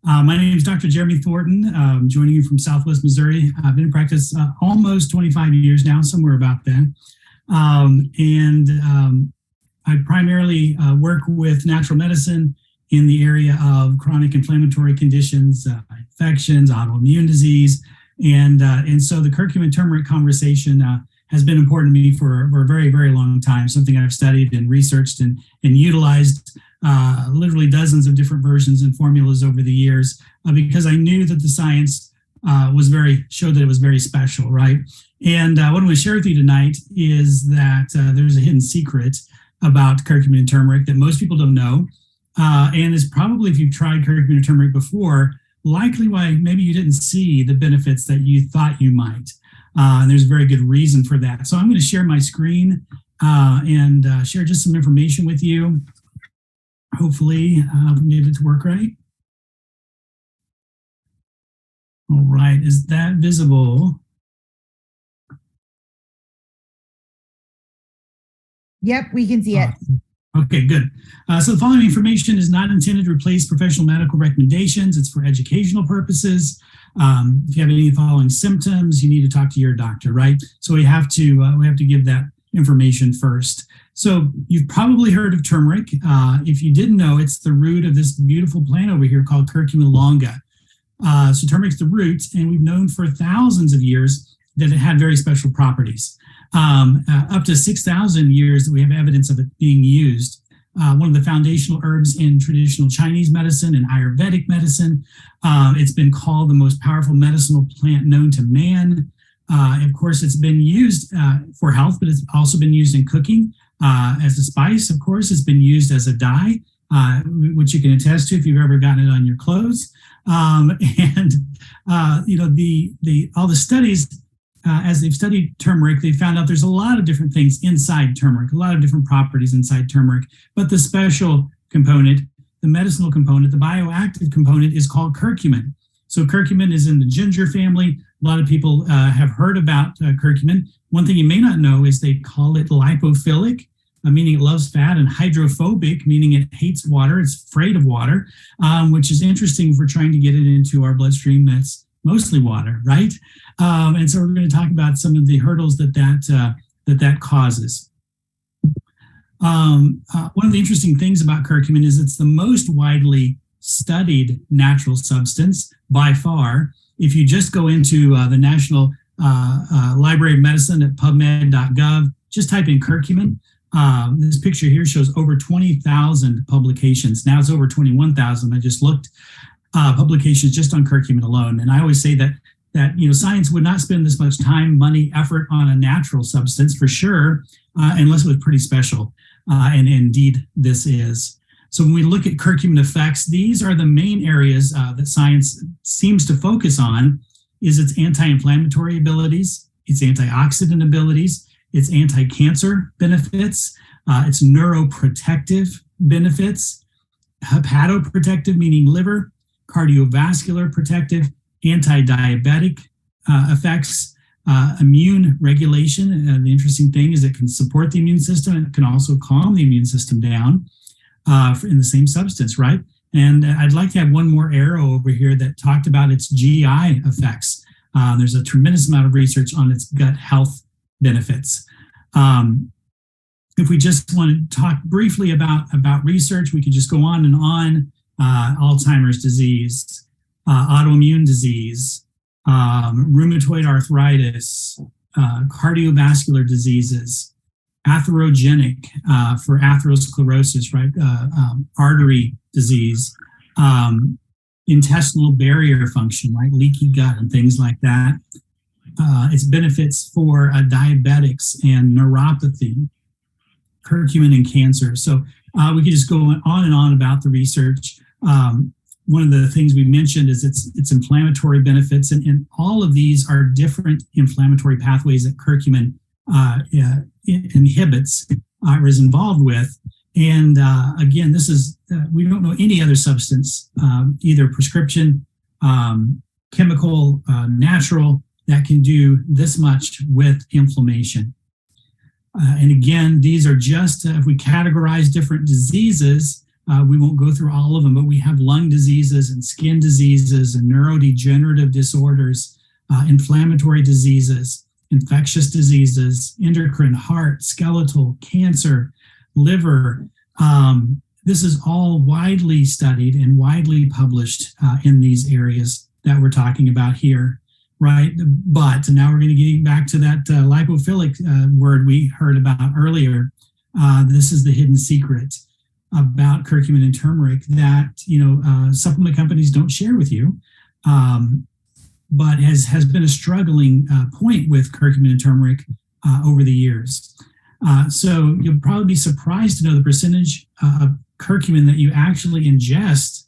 My name is Dr. Jeremy Thornton. I'm joining you from Southwest Missouri. I've been in practice almost 25 years now, somewhere about then. I primarily work with natural medicine in the area of chronic inflammatory conditions, infections, autoimmune disease. And so the curcumin turmeric conversation has been important to me for a very, very long time, something I've studied and researched and utilized literally dozens of different versions and formulas over the years because I knew that the science showed that it was very special, right? And what I'm going to share with you tonight is that there's a hidden secret about curcumin and turmeric that most people don't know, and is probably, if you've tried curcumin and turmeric before, likely why maybe you didn't see the benefits that you thought you might. And there's a very good reason for that. So I'm going to share my screen and share just some information with you. Hopefully, we can get it to work right. All right, is that visible? Yep, we can see it. Okay, good. So the following information is not intended to replace professional medical recommendations. It's for educational purposes. If you have any of the following symptoms, you need to talk to your doctor, right? So we have to give that information first. So you've probably heard of turmeric. If you didn't know, it's the root of this beautiful plant over here called curcuma longa. So turmeric's the root, and we've known for thousands of years that it had very special properties. Up to 6,000 years that we have evidence of it being used. One of the foundational herbs in traditional Chinese medicine and Ayurvedic medicine. It's been called the most powerful medicinal plant known to man. Of course, it's been used for health, but it's also been used in cooking as a spice. Of course, it's been used as a dye, which you can attest to if you've ever gotten it on your clothes. All the studies, as they've studied turmeric, they found out there's a lot of different things inside turmeric, a lot of different properties inside turmeric, but the special component, the medicinal component, the bioactive component is called curcumin. So curcumin is in the ginger family. A lot of people have heard about curcumin. One thing you may not know is they call it lipophilic, meaning it loves fat, and hydrophobic, meaning it hates water, it's afraid of water, which is interesting if we're trying to get it into our bloodstream that's mostly water, right? And so we're going to talk about some of the hurdles that causes. One of the interesting things about curcumin is it's the most widely studied natural substance by far. If you just go into the National Library of Medicine at pubmed.gov, just type in curcumin. This picture here shows over 20,000 publications. Now it's over 21,000. I just looked. Publications just on curcumin alone. And I always say that science would not spend this much time, money, effort on a natural substance for sure, unless it was pretty special. And indeed, this is. So when we look at curcumin effects, these are the main areas that science seems to focus on, is its anti-inflammatory abilities, its antioxidant abilities, its anti-cancer benefits, its neuroprotective benefits, hepatoprotective, meaning liver, cardiovascular protective, anti-diabetic effects, immune regulation. The interesting thing is it can support the immune system, and it can also calm the immune system down in the same substance, right? And I'd like to have one more arrow over here that talked about its GI effects. There's a tremendous amount of research on its gut health benefits. If we just want to talk briefly about research, we could just go on and on. Alzheimer's disease, autoimmune disease, rheumatoid arthritis, cardiovascular diseases, atherogenic for atherosclerosis, right? Artery disease, intestinal barrier function, right? Leaky gut and things like that. Its benefits for diabetics and neuropathy, curcumin and cancer. So we could just go on and on about the research. One of the things we mentioned is its inflammatory benefits, and all of these are different inflammatory pathways that curcumin inhibits or is involved with. And again, this is, we don't know any other substance, either prescription, chemical, natural, that can do this much with inflammation. And again, these are just, if we categorize different diseases, We won't go through all of them, but we have lung diseases and skin diseases and neurodegenerative disorders, inflammatory diseases, infectious diseases, endocrine, heart, skeletal, cancer, liver. This is all widely studied and widely published in these areas that we're talking about here, right? But now we're going to get back to that lipophilic word we heard about earlier. This is the hidden secret about curcumin and turmeric that supplement companies don't share with you, but has been a struggling point with curcumin and turmeric over the years. So you'll probably be surprised to know the percentage of curcumin that you actually ingest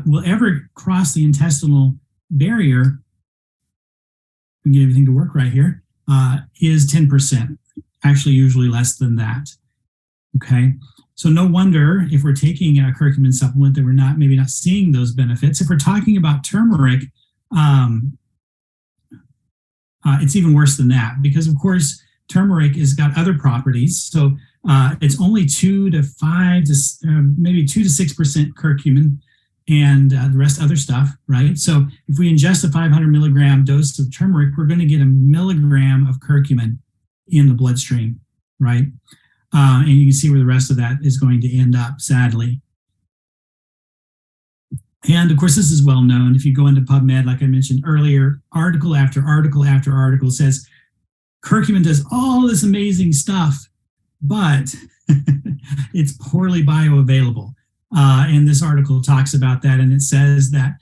will ever cross the intestinal barrier, we can get everything to work right here, is 10%, actually usually less than that, okay? So no wonder if we're taking a curcumin supplement that we're maybe not seeing those benefits. If we're talking about turmeric, it's even worse than that, because of course, turmeric has got other properties. So it's only 2 to 5 to maybe 2 to 6% curcumin and the rest other stuff, right? So if we ingest a 500 milligram dose of turmeric, we're going to get a milligram of curcumin in the bloodstream, right? And you can see where the rest of that is going to end up, sadly. And of course, this is well known. If you go into PubMed, like I mentioned earlier, article after article after article says curcumin does all this amazing stuff, but it's poorly bioavailable. And this article talks about that, and it says that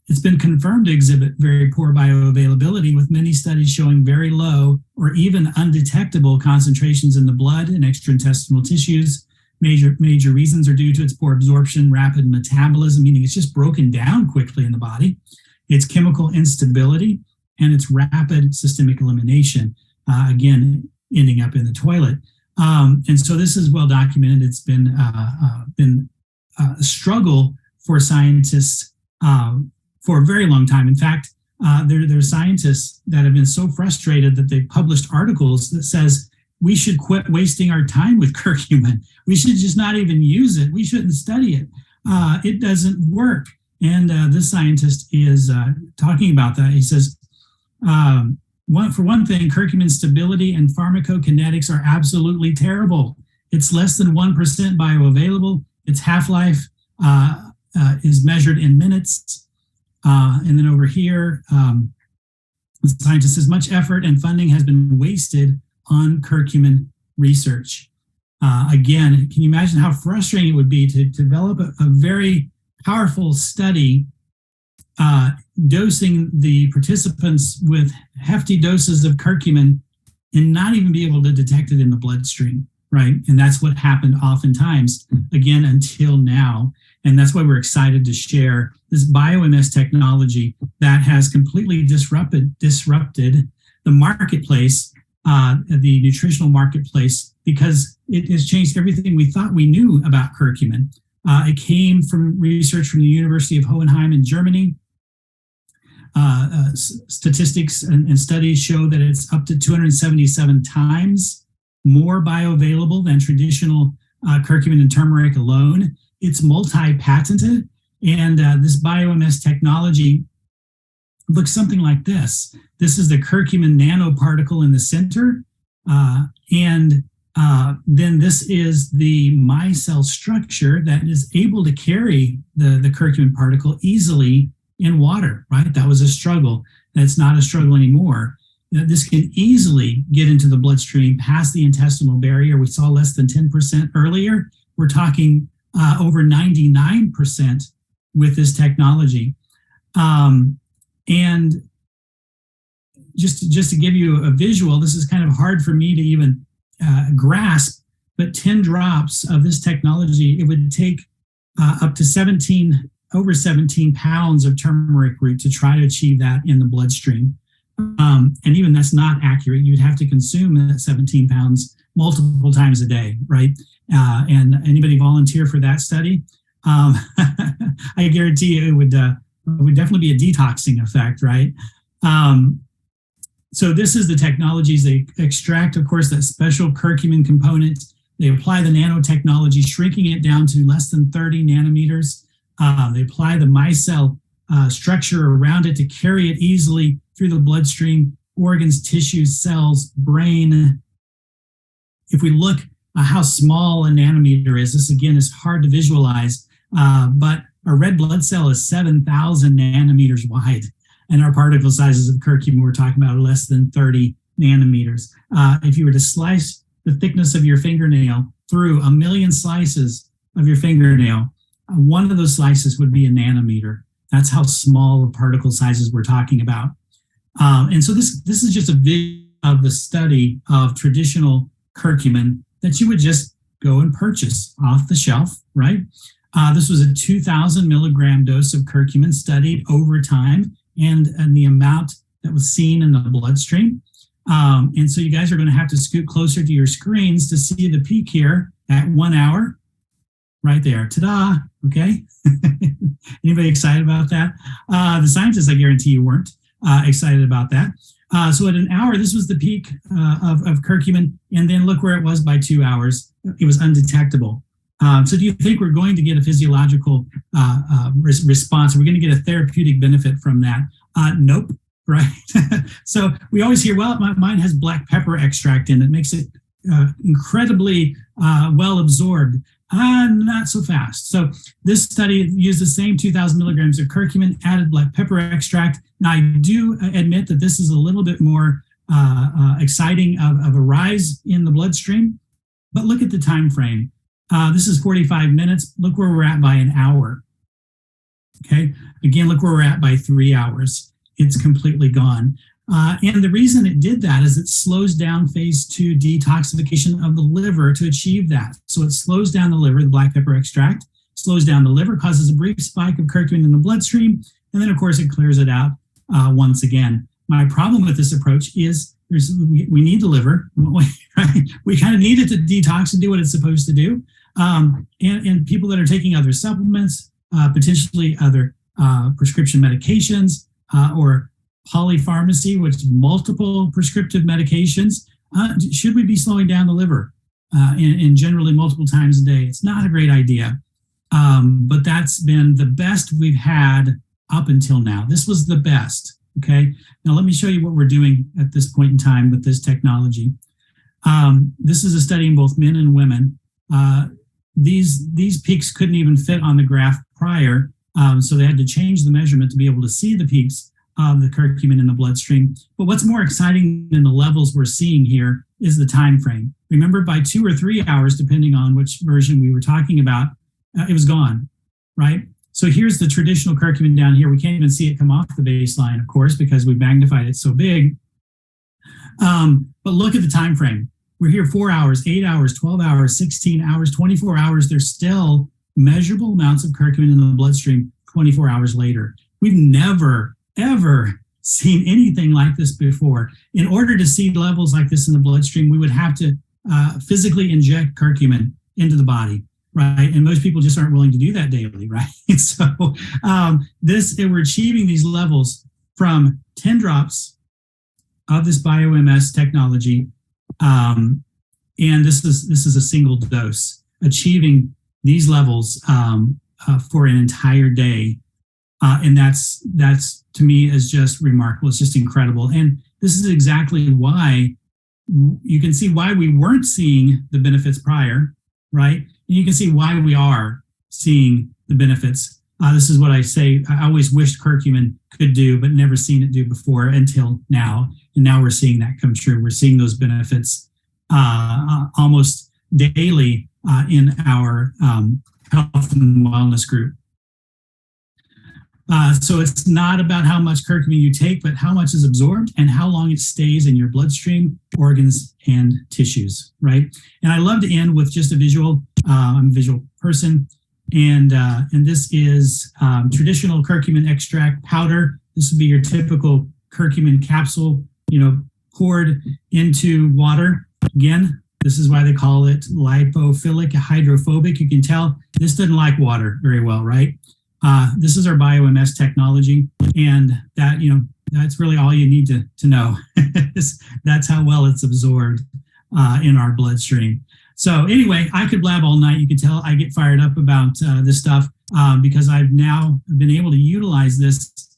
it's been confirmed to exhibit very poor bioavailability, with many studies showing very low or even undetectable concentrations in the blood and extraintestinal tissues. Major reasons are due to its poor absorption, rapid metabolism, meaning it's just broken down quickly in the body, its chemical instability, and its rapid systemic elimination, again, ending up in the toilet. And so this is well documented. It's been a struggle for scientists for a very long time. In fact, there are scientists that have been so frustrated that they've published articles that says we should quit wasting our time with curcumin. We should just not even use it. We shouldn't study it. It doesn't work. And this scientist is talking about that. He says, for one thing, curcumin stability and pharmacokinetics are absolutely terrible. It's less than 1% bioavailable. Its half-life is measured in minutes. And then over here, the scientist says much effort and funding has been wasted on curcumin research. Again, can you imagine how frustrating it would be to develop a very powerful study dosing the participants with hefty doses of curcumin and not even be able to detect it in the bloodstream, right? And that's what happened oftentimes, again, until now. And that's why we're excited to share this BioMS technology that has completely disrupted the marketplace, the nutritional marketplace, because it has changed everything we thought we knew about curcumin. It came from research from the University of Hohenheim in Germany. Statistics and studies show that it's up to 277 times more bioavailable than traditional curcumin and turmeric alone. It's multi-patented, and this BioMS technology looks something like this. This is the curcumin nanoparticle in the center, and then this is the micelle structure that is able to carry the curcumin particle easily in water, right? That was a struggle. That's not a struggle anymore. This can easily get into the bloodstream past the intestinal barrier. We saw less than 10% earlier. We're talking over 99% with this technology. And just to give you a visual, this is kind of hard for me to even grasp, but 10 drops of this technology, it would take up to over 17 pounds of turmeric root to try to achieve that in the bloodstream. And even that's not accurate. You'd have to consume that 17 pounds multiple times a day, right? And anybody volunteer for that study? I guarantee you it would definitely be a detoxing effect, right? So this is the technologies. They extract, of course, that special curcumin component They apply the nanotechnology, shrinking it down to less than 30 nanometers. They apply the micelle structure around it to carry it easily through the bloodstream, organs, tissues, cells, brain. If we look at how small a nanometer is, this again is hard to visualize, but a red blood cell is 7,000 nanometers wide, and our particle sizes of curcumin we're talking about are less than 30 nanometers. If you were to slice the thickness of your fingernail through 1 million slices of your fingernail, one of those slices would be a nanometer. That's how small the particle sizes we're talking about. And so this is just a video of the study of traditional curcumin that you would just go and purchase off the shelf, right? This was a 2,000 milligram dose of curcumin studied over time and the amount that was seen in the bloodstream. And so you guys are going to have to scoot closer to your screens to see the peak here at 1 hour, right there. Ta-da! Okay. Anybody excited about that? The scientists, I guarantee you, weren't excited about that. So at an hour, this was the peak of curcumin, and then look where it was by 2 hours. It was undetectable. So do you think we're going to get a physiological response? Are we going to get a therapeutic benefit from that? Nope, right? So we always hear, well, mine has black pepper extract in it, makes it incredibly well absorbed. Not so fast. So this study used the same 2,000 milligrams of curcumin, added black pepper extract. Now, I do admit that this is a little bit more exciting of a rise in the bloodstream, but look at the time frame. This is 45 minutes. Look where we're at by an hour. Okay. Again, look where we're at by 3 hours. It's completely gone. And the reason it did that is it slows down phase 2 detoxification of the liver to achieve that. So it slows down the liver, the black pepper extract, slows down the liver, causes a brief spike of curcumin in the bloodstream, and then, of course, it clears it out once again. My problem with this approach is we need the liver, right? We kind of need it to detox and do what it's supposed to do. And people that are taking other supplements, potentially other prescription medications, or polypharmacy, which is multiple prescriptive medications, should we be slowing down the liver and generally multiple times a day? It's not a great idea, but that's been the best we've had up until now. This was the best, okay? Now let me show you what we're doing at this point in time with this technology. This is a study in both men and women. These peaks couldn't even fit on the graph prior, so they had to change the measurement to be able to see the peaks of the curcumin in the bloodstream. But what's more exciting than the levels we're seeing here is the time frame. Remember, by 2 or 3 hours, depending on which version we were talking about, it was gone, right? So here's the traditional curcumin down here. We can't even see it come off the baseline, of course, because we magnified it so big. But look at the time frame. We're here 4 hours, 8 hours, 12 hours, 16 hours, 24 hours. There's still measurable amounts of curcumin in the bloodstream 24 hours later. We've never, ever seen anything like this before. In order to see levels like this in the bloodstream, we would have to physically inject curcumin into the body, right? And most people just aren't willing to do that daily, right? So we're achieving these levels from 10 drops of this BioMS technology, and this is a single dose, achieving these levels for an entire day. And that's to me is just remarkable. It's just incredible. And this is exactly why you can see why we weren't seeing the benefits prior, right? And you can see why we are seeing the benefits. This is what I say. I always wished curcumin could do, but never seen it do before until now. And now we're seeing that come true. We're seeing those benefits almost daily in our health and wellness group. So it's not about how much curcumin you take, but how much is absorbed and how long it stays in your bloodstream, organs, and tissues, right? And I love to end with just a visual. I'm a visual person. And this is traditional curcumin extract powder. This would be your typical curcumin capsule, poured into water. Again, this is why they call it lipophilic, hydrophobic. You can tell this doesn't like water very well, right? This is our BioMS technology, and that, that's really all you need to know. That's how well it's absorbed in our bloodstream. So anyway, I could blab all night. You could tell I get fired up about this stuff because I've now been able to utilize this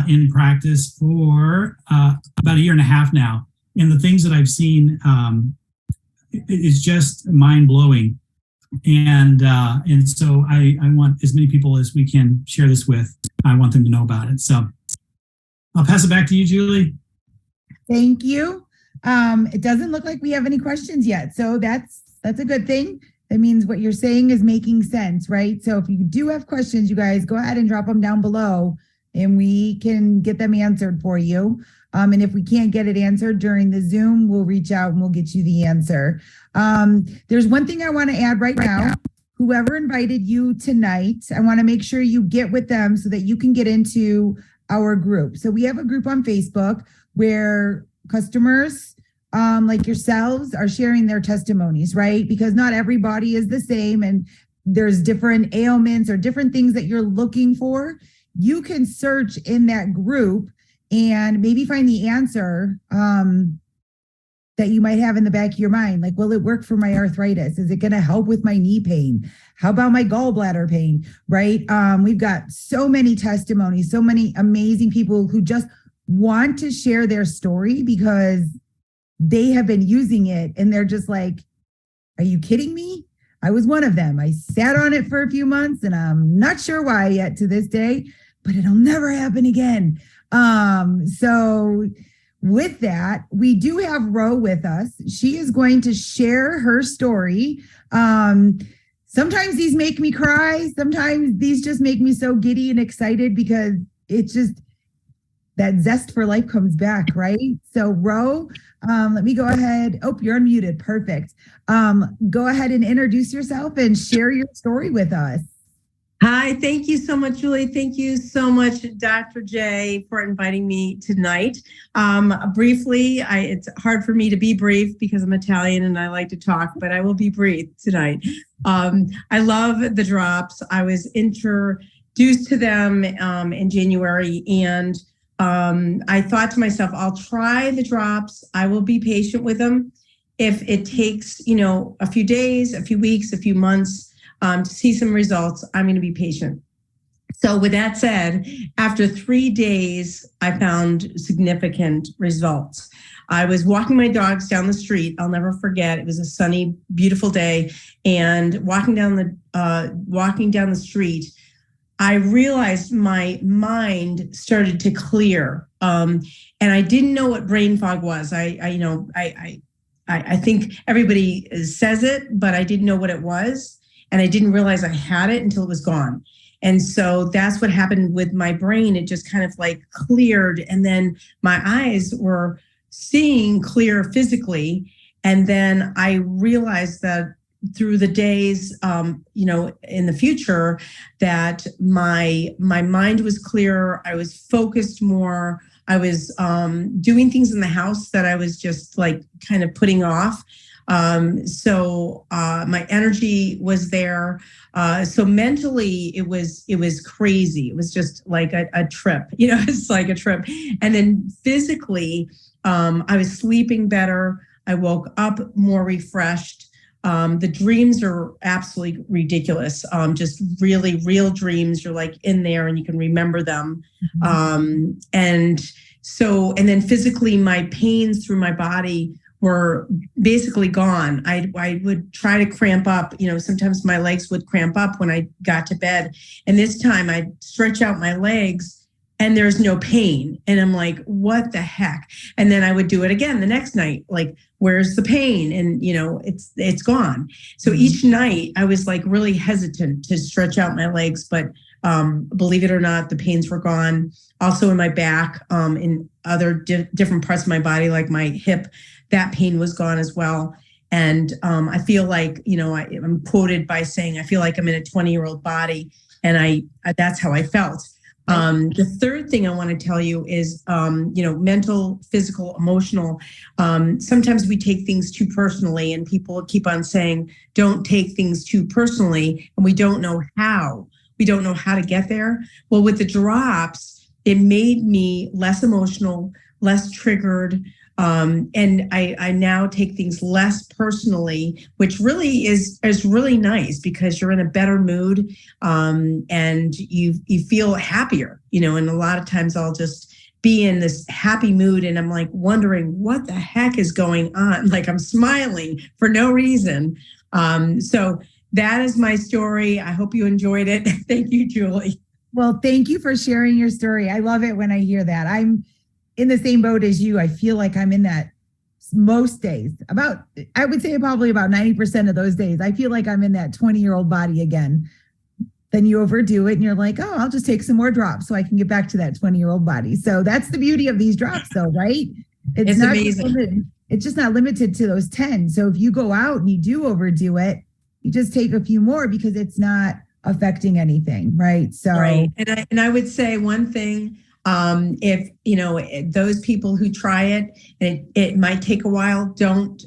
in practice for about a year and a half now. And the things that I've seen is just mind blowing. And so I want as many people as we can share this with. I want them to know about it. So I'll pass it back to you, Julie. Thank you. It doesn't look like we have any questions yet. So that's a good thing. That means what you're saying is making sense, right? So if you do have questions, you guys go ahead and drop them down below and we can get them answered for you. And if we can't get it answered during the Zoom, we'll reach out and we'll get you the answer. There's one thing I want to add right now. Whoever invited you tonight, I want to make sure you get with them so that you can get into our group. So we have a group on Facebook where customers like yourselves are sharing their testimonies, right? Because not everybody is the same and there's different ailments or different things that you're looking for. You can search in that group and maybe find the answer that you might have in the back of your mind. Like, will it work for my arthritis? Is it going to help with my knee pain? How about my gallbladder pain, right? We've got so many testimonies, so many amazing people who just want to share their story because they have been using it and they're just like, are you kidding me? I was one of them. I sat on it for a few months and I'm not sure why yet to this day, but it'll never happen again. So with that, we do have Ro with us. She is going to share her story. Sometimes these make me cry. Sometimes these just make me so giddy and excited because it's just that zest for life comes back, right? So Ro, let me go ahead. Oh, you're unmuted. Perfect. Go ahead and introduce yourself and share your story with us. Hi, thank you so much, Julie. Thank you so much, Dr. J, for inviting me tonight. Briefly, it's hard for me to be brief because I'm Italian and I like to talk, but I will be brief tonight. I love the drops. I was introduced to them in January, and I thought to myself, I'll try the drops. I will be patient with them. If it takes, a few days, a few weeks, a few months, to see some results, I'm going to be patient. So with that said, after 3 days, I found significant results. I was walking my dogs down the street. I'll never forget. It was a sunny, beautiful day, and walking down the street, I realized my mind started to clear, and I didn't know what brain fog was. I think everybody says it, but I didn't know what it was. And I didn't realize I had it until it was gone. And so that's what happened with my brain. It just kind of like cleared. And then my eyes were seeing clear physically. And then I realized that through the days, in the future, that my mind was clearer. I was focused more. I was doing things in the house that I was just like kind of putting off. So my energy was there. So mentally it was crazy. It was just like a trip, it's like a trip. And then physically, I was sleeping better. I woke up more refreshed. The dreams are absolutely ridiculous. Just really real dreams. You're like in there and you can remember them. And then physically my pains through my body were basically gone. I would try to cramp up, sometimes my legs would cramp up when I got to bed. And this time I'd stretch out my legs and there's no pain. And I'm like, what the heck? And then I would do it again the next night. Like, where's the pain? And, it's gone. So each night I was like really hesitant to stretch out my legs, but believe it or not, the pains were gone. Also in my back, in other different parts of my body, like my hip, that pain was gone as well. And I feel like, I'm quoted by saying, I feel like I'm in a 20-year-old body. And that's how I felt. The third thing I want to tell you is, mental, physical, emotional. Sometimes we take things too personally, and people keep on saying, don't take things too personally. And we don't know how. We don't know how to get there. Well, with the drops, it made me less emotional, less triggered. And I now take things less personally, which really is really nice because you're in a better mood, and you feel happier, and a lot of times I'll just be in this happy mood and I'm like wondering what the heck is going on. Like I'm smiling for no reason. So that is my story. I hope you enjoyed it. Thank you, Julie. Well, thank you for sharing your story. I love it when I hear that. I'm in the same boat as you. I feel like I'm in that most days. I would say probably about 90% of those days, I feel like I'm in that 20-year-old body again. Then you overdo it and you're like, oh, I'll just take some more drops so I can get back to that 20-year-old body. So that's the beauty of these drops though, right? It's not amazing. It's just not limited to those 10. So if you go out and you do overdo it, you just take a few more because it's not affecting anything, right? So right. And I would say one thing, if those people who try it and it might take a while, don't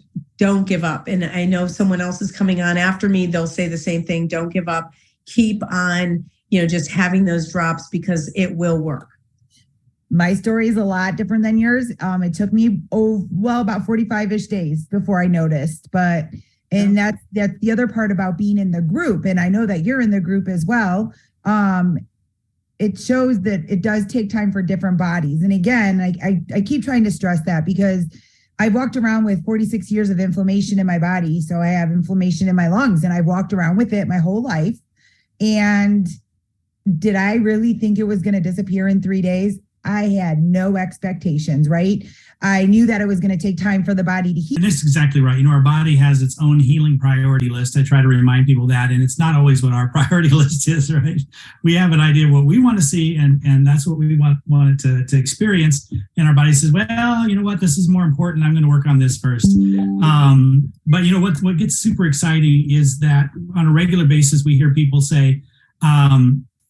give up. And I know someone else is coming on after me, they'll say the same thing. Don't give up. Keep on, just having those drops because it will work. My story is a lot different than yours. It took me about 45-ish days before I noticed, and that's the other part about being in the group. And I know that you're in the group as well. It shows that it does take time for different bodies. And again, I keep trying to stress that because I walked around with 46 years of inflammation in my body. So I have inflammation in my lungs and I walked around with it my whole life. And did I really think it was going to disappear in 3 days? I had no expectations, right? I knew that it was going to take time for the body to heal. And that's exactly right. Our body has its own healing priority list. I try to remind people that, and it's not always what our priority list is, right? We have an idea of what we want to see, and that's what we want it to experience. And our body says, well, you know what? This is more important. I'm going to work on this first. But what gets super exciting is that on a regular basis, we hear people say,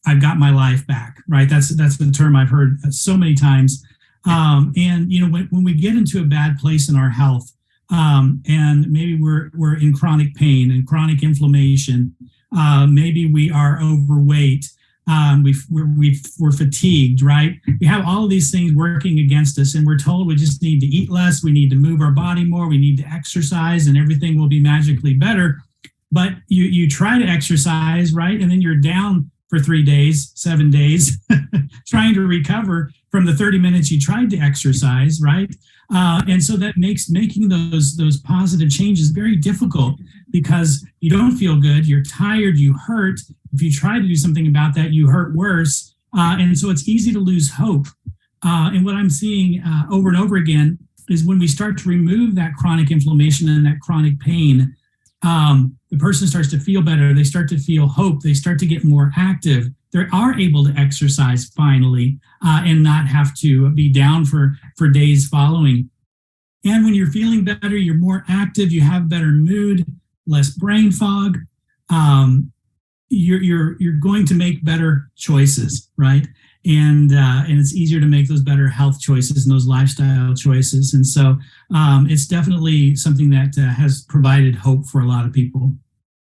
I've got my life back, right? That's the term I've heard so many times. And when we get into a bad place in our health, and maybe we're in chronic pain and chronic inflammation, maybe we are overweight, we're fatigued, right? We have all of these things working against us, and we're told we just need to eat less, we need to move our body more, we need to exercise, and everything will be magically better. But you try to exercise, right? And then you're down for 3 days, 7 days, trying to recover from the 30 minutes you tried to exercise, right? And so that makes making those positive changes very difficult because you don't feel good, you're tired, you hurt. If you try to do something about that, you hurt worse. And so it's easy to lose hope. And what I'm seeing over and over again is when we start to remove that chronic inflammation and that chronic pain, the person starts to feel better. They start to feel hope. They start to get more active. They are able to exercise finally and not have to be down for days following. And when you're feeling better, you're more active. You have better mood, less brain fog. You're going to make better choices, right? And it's easier to make those better health choices and those lifestyle choices. And so it's definitely something that has provided hope for a lot of people.